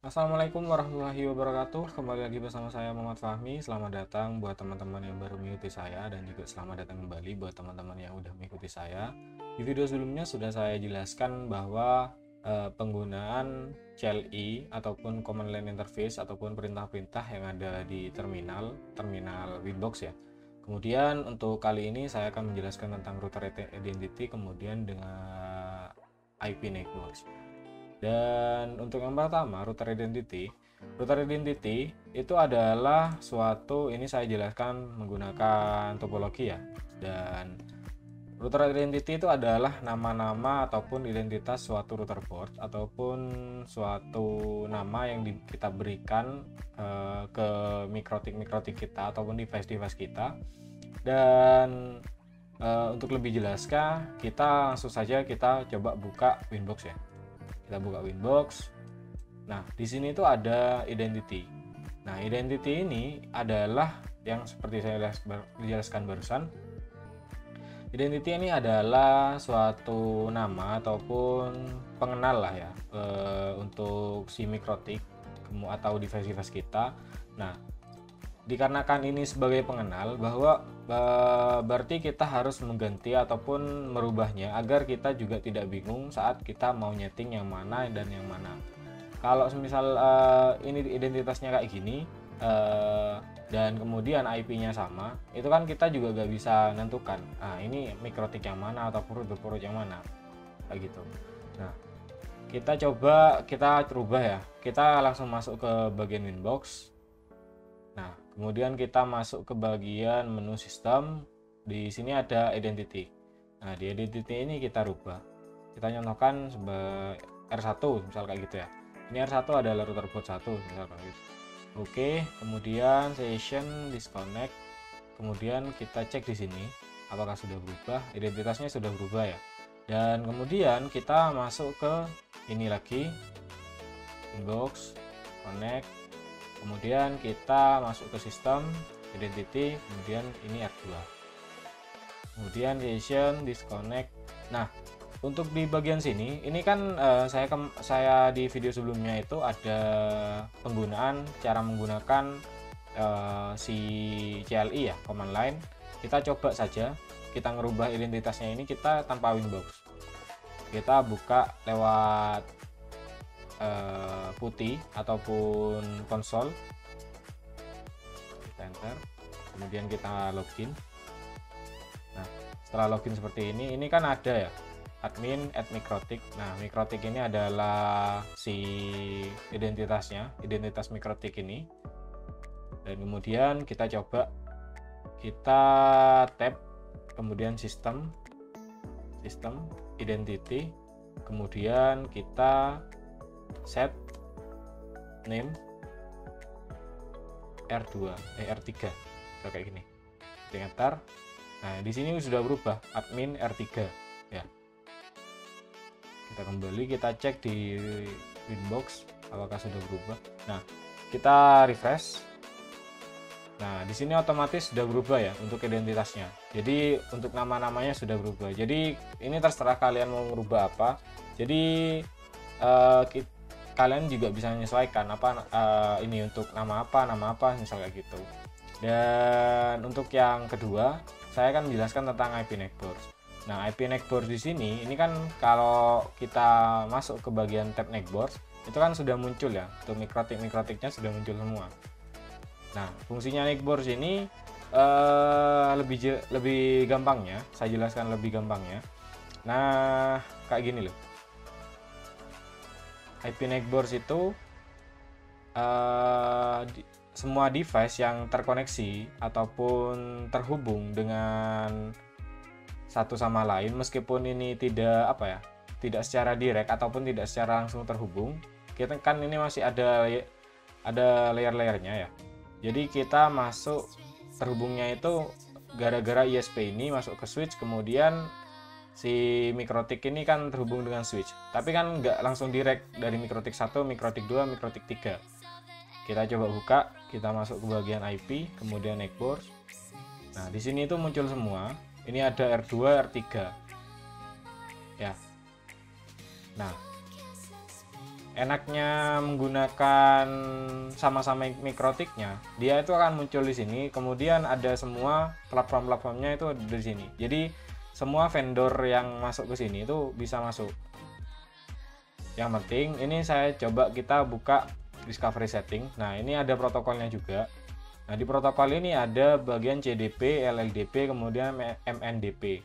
Assalamualaikum warahmatullahi wabarakatuh. Kembali lagi bersama saya Muhammad Fahmi. Selamat datang buat teman-teman yang baru mengikuti saya, dan juga selamat datang kembali buat teman-teman yang udah mengikuti saya. Di video sebelumnya sudah saya jelaskan bahwa penggunaan CLI ataupun command line interface ataupun perintah-perintah yang ada di terminal Winbox ya. Kemudian untuk kali ini saya akan menjelaskan tentang router identity kemudian dengan IP network. Dan untuk yang pertama, router identity. Router identity itu adalah suatu, ini saya jelaskan menggunakan topologi ya. Dan router identity itu adalah nama-nama ataupun identitas suatu router port ataupun suatu nama yang kita berikan ke mikrotik kita ataupun device-device kita. Dan untuk lebih jelaskan, kita langsung saja kita coba buka Winbox ya. Kita buka Winbox. Nah, di sini tuh ada identity. Nah, identity ini adalah yang seperti saya jelaskan barusan. Identity ini adalah suatu nama ataupun pengenal lah ya untuk si mikrotik atau device-device kita. Nah, dikarenakan ini sebagai pengenal, bahwa berarti kita harus mengganti ataupun merubahnya agar kita juga tidak bingung saat kita mau nyeting yang mana dan yang mana. Kalau misal ini identitasnya kayak gini dan kemudian IP-nya sama, itu kan kita juga gak bisa nentukan ini mikrotik yang mana atau purut yang mana kayak gitu. Nah, kita coba kita rubah ya, kita langsung masuk ke bagian Winbox. Nah, kemudian kita masuk ke bagian menu sistem. Di sini ada identity. Nah, di identity ini kita rubah. Kita contohkan sebagai R1 misal kayak gitu ya. Ini R1 adalah router port 1 misal kayak gitu. Oke, kemudian session disconnect. Kemudian kita cek di sini apakah sudah berubah. Identitasnya sudah berubah ya. Dan kemudian kita masuk ke ini lagi, inbox, connect. Kemudian kita masuk ke sistem identity, kemudian ini R2, kemudian session disconnect. Nah, untuk di bagian sini ini kan saya di video sebelumnya itu ada cara menggunakan si CLI ya, command line. Kita coba saja kita ngerubah identitasnya ini kita tanpa Winbox. Kita buka lewat putih ataupun konsol, kita enter, kemudian kita login. Nah, setelah login seperti ini kan ada ya admin @mikrotik. Nah, mikrotik ini adalah si identitasnya, identitas mikrotik ini. Dan kemudian kita coba kita tab, kemudian sistem identity, kemudian kita set name R3 kayak gini, enter. Nah, di sini sudah berubah admin R3 ya. Kita kembali, kita cek di Winbox apakah sudah berubah. Nah, kita refresh. Nah, di sini otomatis sudah berubah ya untuk identitasnya. Jadi untuk nama-namanya sudah berubah. Jadi ini terserah kalian mau merubah apa. Jadi kalian juga bisa menyesuaikan ini untuk nama apa misal kayak gitu. Dan untuk yang kedua, saya akan menjelaskan tentang IP network. Nah, IP network di sini ini kan kalau kita masuk ke bagian tab network itu kan sudah muncul ya, untuk mikrotiknya sudah muncul semua. Nah, fungsinya network ini lebih gampangnya saya jelaskan lebih gampangnya. Nah, kayak gini loh. IP network itu semua device yang terkoneksi ataupun terhubung dengan satu sama lain, meskipun ini tidak secara direct ataupun tidak secara langsung terhubung, kita kan ini masih ada layer-layernya ya. Jadi kita masuk terhubungnya itu gara-gara ISP ini masuk ke switch, kemudian si mikrotik ini kan terhubung dengan switch, tapi kan nggak langsung direct dari mikrotik 1, mikrotik 2, mikrotik 3. Kita coba buka, kita masuk ke bagian IP, kemudian network. Nah, di sini itu muncul semua. Ini ada R2, R3 ya. Nah, enaknya menggunakan sama-sama mikrotiknya, dia itu akan muncul di sini, kemudian ada semua platform-platformnya itu ada di sini. Jadi semua vendor yang masuk ke sini itu bisa masuk. Yang penting ini saya coba kita buka discovery setting. Nah, ini ada protokolnya juga. Nah, di protokol ini ada bagian CDP, LLDP, kemudian MNDP.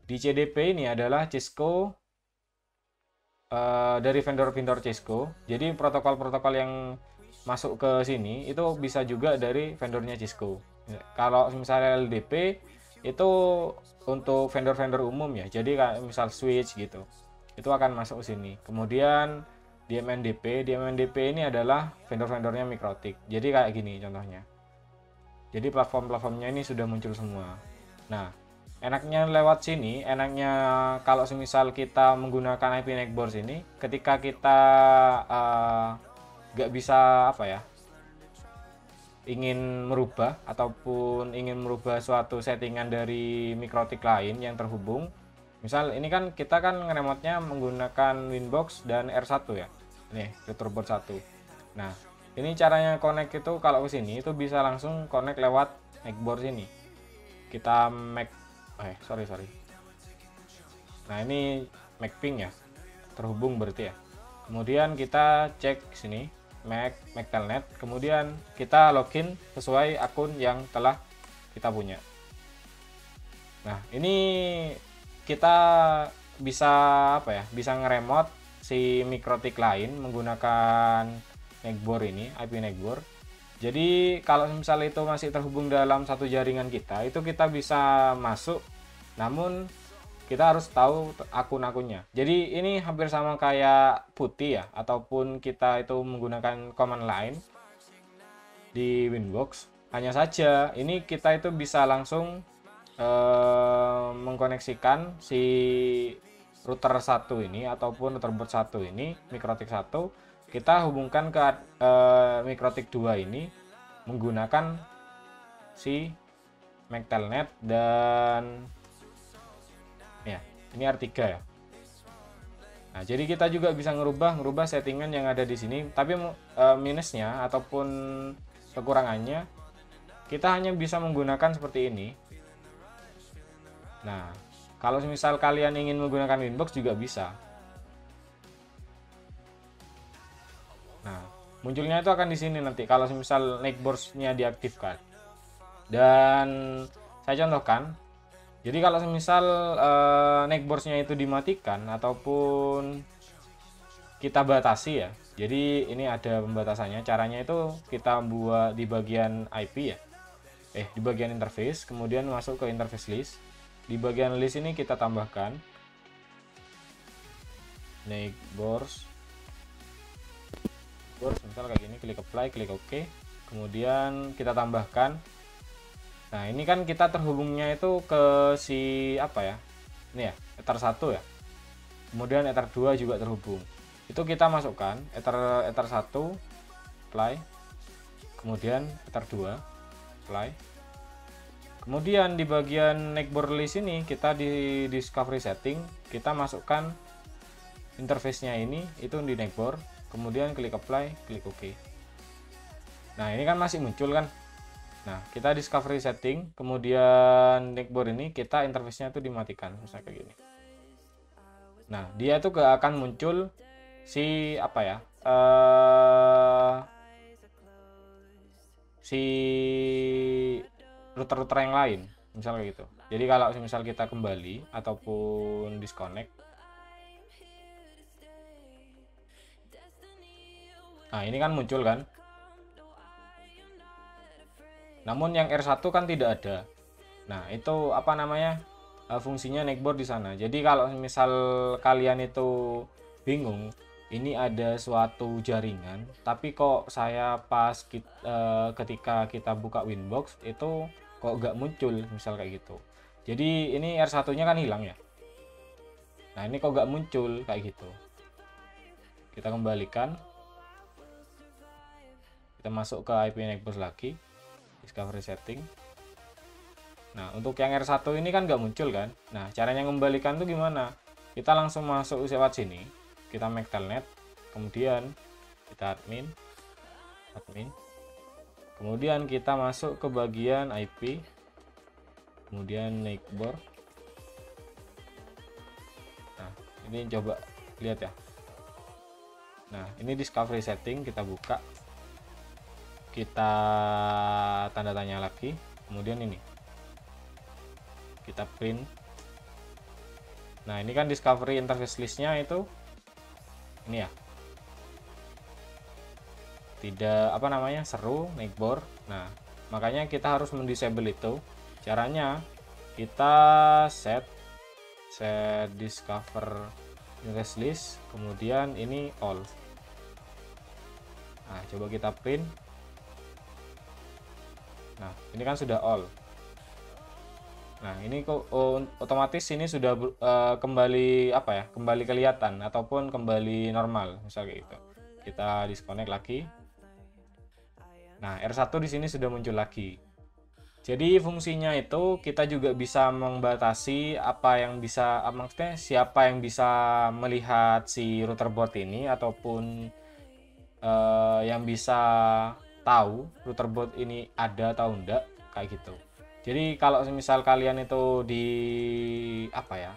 Di CDP ini adalah Cisco, dari vendor-vendor Cisco. Jadi protokol-protokol yang masuk ke sini itu bisa juga dari vendornya Cisco. Kalau misalnya LDP itu untuk vendor-vendor umum ya. Jadi kayak misal switch gitu. Itu akan masuk ke sini. Kemudian di MNDP ini adalah vendor-vendornya Mikrotik. Jadi kayak gini contohnya. Jadi platform-platformnya ini sudah muncul semua. Nah, enaknya lewat sini, enaknya kalau semisal kita menggunakan IP Neckboard ini, ketika kita nggak bisa apa ya, ingin merubah ataupun ingin merubah suatu settingan dari Mikrotik lain yang terhubung. Misal ini kan kita kan ngeremotnya menggunakan Winbox dan R1 ya. Nih, Retroboard 1. Nah, ini caranya connect itu kalau ke sini itu bisa langsung connect lewat Neckboard sini. Kita sorry. Nah, ini MacPing ya. Terhubung berarti ya. Kemudian kita cek sini Telnet, kemudian kita login sesuai akun yang telah kita punya. Nah, ini kita bisa apa ya? Bisa ngeremote si Mikrotik lain menggunakan Neckboard ini, IP Neckboard. Jadi kalau misal itu masih terhubung dalam satu jaringan kita, itu kita bisa masuk, namun kita harus tahu akun-akunnya. Jadi ini hampir sama kayak putih ya, ataupun kita itu menggunakan command line di Winbox. Hanya saja ini kita itu bisa langsung mengkoneksikan si router 1 ini ataupun routerboard 1 ini, Mikrotik 1, kita hubungkan ke Mikrotik 2 ini menggunakan si Telnet dan ya, ini R3 ya. Nah, jadi kita juga bisa ngerubah settingan yang ada di sini, tapi minusnya ataupun kekurangannya kita hanya bisa menggunakan seperti ini. Nah, kalau misal kalian ingin menggunakan Winbox juga bisa. Nah, munculnya itu akan di sini nanti kalau misal Neckboard-nya diaktifkan. Dan saya contohkan. Jadi kalau misal Neckboard-nya itu dimatikan ataupun kita batasi ya. Jadi ini ada pembatasannya. Caranya itu kita buat di bagian IP ya. Di bagian interface, kemudian masuk ke interface list. Di bagian list ini kita tambahkan Neckboard, misal kayak gini, klik apply, klik OK, kemudian kita tambahkan. Nah, ini kan kita terhubungnya itu ke si apa ya, ini ya, Ether 1 ya, kemudian Ether 2 juga terhubung. Itu kita masukkan Ether 1 apply, kemudian Ether 2 apply. Kemudian di bagian Neckboard list ini kita di discovery setting, kita masukkan interface-nya ini itu di Neckboard, kemudian klik apply, klik OK. Nah, ini kan masih muncul kan. Nah, kita discovery setting, kemudian Neckboard ini kita interface-nya itu dimatikan, misalnya kayak gini. Nah, dia itu gak akan muncul si apa ya? Si router-router yang lain, misalnya gitu. Jadi kalau misal kita kembali ataupun disconnect, nah ini kan muncul kan. Namun yang R1 kan tidak ada. Nah, itu apa namanya? Fungsinya Neckboard di sana. Jadi kalau misal kalian itu bingung, ini ada suatu jaringan, tapi kok saya pas ketika kita buka Winbox itu kok nggak muncul, misal kayak gitu. Jadi ini R1-nya kan hilang ya. Nah, ini kok nggak muncul kayak gitu. Kita kembalikan. Kita masuk ke IP Neckboard lagi. Discovery setting. Nah, untuk yang R1 ini kan nggak muncul kan. Nah, caranya mengembalikan tuh gimana? Kita langsung masuk lewat sini. Kita Telnet. kemudian kita admin, kemudian kita masuk ke bagian IP, kemudian neighbor. Nah, ini coba lihat ya. Nah, ini discovery setting, kita buka, kita tanda tanya lagi, kemudian ini kita print. Nah, ini kan discovery interface listnya itu ini ya, tidak apa namanya, seru neighbor. Nah, makanya kita harus mendisable itu. Caranya kita set discover interface list, kemudian ini all. Nah, coba kita print. Nah, ini kan sudah all. Nah, ini kok otomatis ini sudah kembali apa ya? Kembali kelihatan ataupun kembali normal, misalnya kayak gitu. Kita disconnect lagi. Nah, R1 di sini sudah muncul lagi. Jadi fungsinya itu kita juga bisa membatasi apa yang bisa, maksudnya siapa yang bisa melihat si router board ini, ataupun yang bisa tahu router board ini ada atau enggak, kayak gitu. Jadi kalau misal kalian itu di apa ya,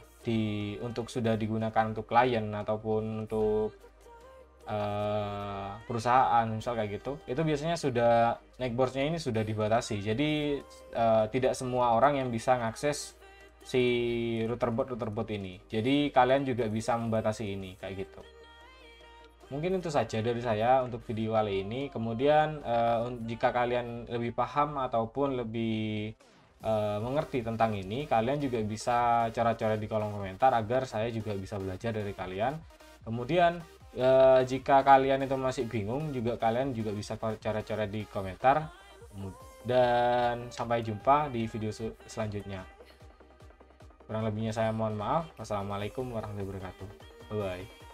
untuk sudah digunakan untuk klien ataupun untuk perusahaan misal kayak gitu, itu biasanya sudah netboardnya ini sudah dibatasi. Jadi tidak semua orang yang bisa mengakses si router board ini. Jadi kalian juga bisa membatasi ini kayak gitu. Mungkin itu saja dari saya untuk video kali ini. Kemudian jika kalian lebih paham ataupun lebih mengerti tentang ini, kalian juga bisa coret-coret di kolom komentar agar saya juga bisa belajar dari kalian. Kemudian jika kalian itu masih bingung juga, kalian juga bisa coret-coret di komentar. Dan sampai jumpa di video selanjutnya. Kurang lebihnya saya mohon maaf. Wassalamualaikum warahmatullahi wabarakatuh. Bye bye.